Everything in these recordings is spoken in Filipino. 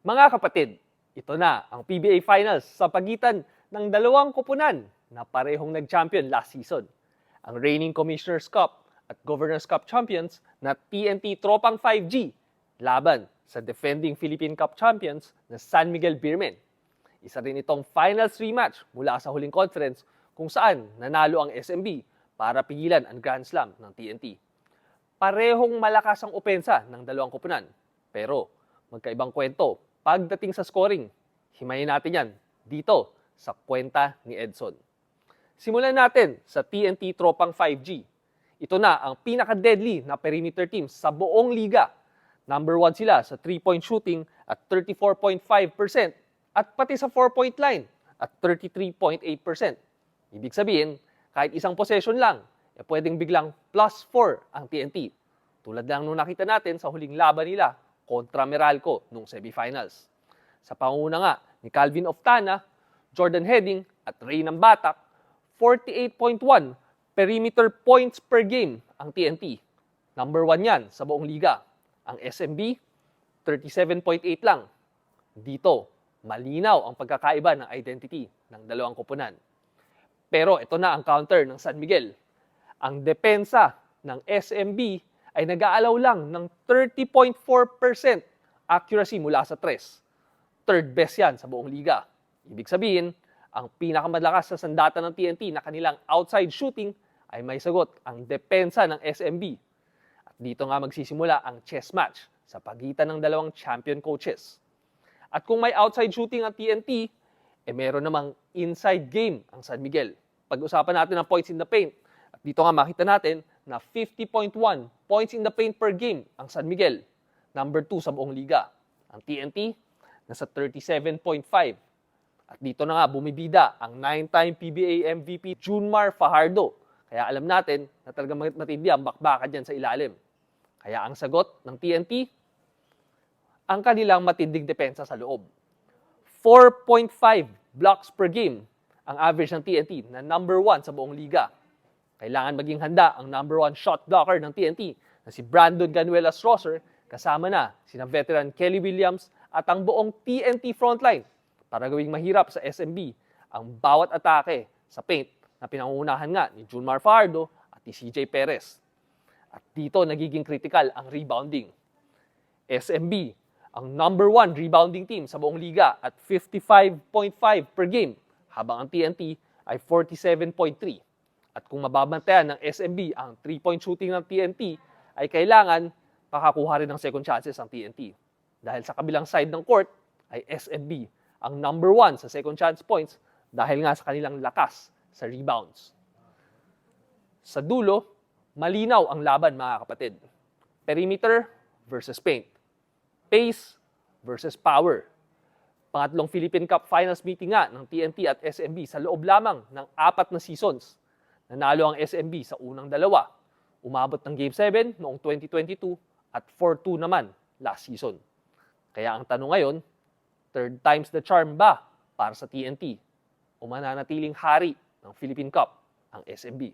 Mga kapatid, ito na ang PBA Finals sa pagitan ng dalawang koponan na parehong nag-champion last season. Ang reigning Commissioner's Cup at Governor's Cup champions na TNT Tropang 5G laban sa defending Philippine Cup champions na San Miguel Beermen. Isa rin itong finals rematch mula sa huling conference kung saan nanalo ang SMB para pigilan ang Grand Slam ng TNT. Parehong malakas ang opensa ng dalawang koponan, pero magkaibang kwento pagdating sa scoring. Himayin natin yan dito sa kwenta ni Edson. Simulan natin sa TNT Tropang 5G. Ito na ang pinaka-deadly na perimeter team sa buong liga. Number 1 sila sa 3-point shooting at 34.5% at pati sa 4-point line at 33.8%. Ibig sabihin, kahit isang possession lang, pwedeng biglang plus 4 ang TNT. Tulad lang nung nakita natin sa huling laban nila kontra Meralco nung semifinals. Sa panguna nga ni Calvin Oftana, Jordan Heading at Ray ng Batak, 48.1 perimeter points per game ang TNT. Number 1 yan sa buong liga. Ang SMB, 37.8 lang. Dito, malinaw ang pagkakaiba ng identity ng dalawang koponan. Pero ito na ang counter ng San Miguel. Ang depensa ng SMB ay nag-aalaw lang ng 30.4% accuracy mula sa tres. Third best yan sa buong liga. Ibig sabihin, ang pinakamalakas sa sandata ng TNT na kanilang outside shooting ay may sagot ang depensa ng SMB. At dito nga magsisimula ang chess match sa pagitan ng dalawang champion coaches. At kung may outside shooting ang TNT, meron namang inside game ang San Miguel. Pag-usapan natin ang points in the paint. At dito nga makita natin na 50.1 points in the paint per game ang San Miguel. Number 2 sa buong liga. Ang TNT, nasa 37.5. At dito na nga bumibida ang 9-time PBA MVP Junmar Fajardo. Kaya alam natin na talagang matindi ang bakbakan dyan sa ilalim. Kaya ang sagot ng TNT, ang kanilang matinding depensa sa loob. 4.5 blocks per game ang average ng TNT na number 1 sa buong liga. Kailangan maging handa ang number 1 shot blocker ng TNT na si Brandon Ganuelas-Rosser kasama na sina veteran Kelly Williams at ang buong TNT frontline para gawing mahirap sa SMB ang bawat atake sa paint na pinangunahan nga ni Junmar Fajardo at ni CJ Perez. At dito nagiging critical ang rebounding. SMB, ang number 1 rebounding team sa buong liga at 55.5 per game, habang ang TNT ay 47.3. At kung mababantayan ng SMB ang 3-point shooting ng TNT, ay kailangan makakuha rin ng second chances ang TNT. Dahil sa kabilang side ng court ay SMB ang number 1 sa second chance points dahil nga sa kanilang lakas sa rebounds. Sa dulo, malinaw ang laban mga kapatid. Perimeter versus paint. Pace versus power. Pangatlong Philippine Cup Finals meeting nga ng TNT at SMB sa loob lamang ng 4 na seasons. Nanalo ang SMB sa unang dalawa. Umabot ng Game 7 noong 2022 at 4-2 naman last season. Kaya ang tanong ngayon, third time's the charm ba para sa TNT? O mananatiling hari ng Philippine Cup ang SMB?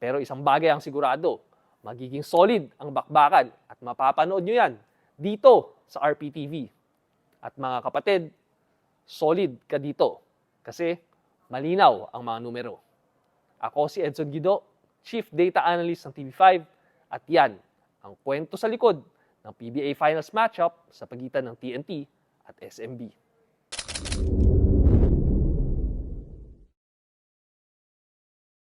Pero isang bagay ang sigurado, magiging solid ang bakbakan at mapapanood nyo yan dito sa RPTV. At mga kapatid, solid ka dito kasi malinaw ang mga numero. Ako si Edson Guido, Chief Data Analyst ng TV5 at yan ang kwento sa likod ng PBA Finals matchup sa pagitan ng TNT at SMB.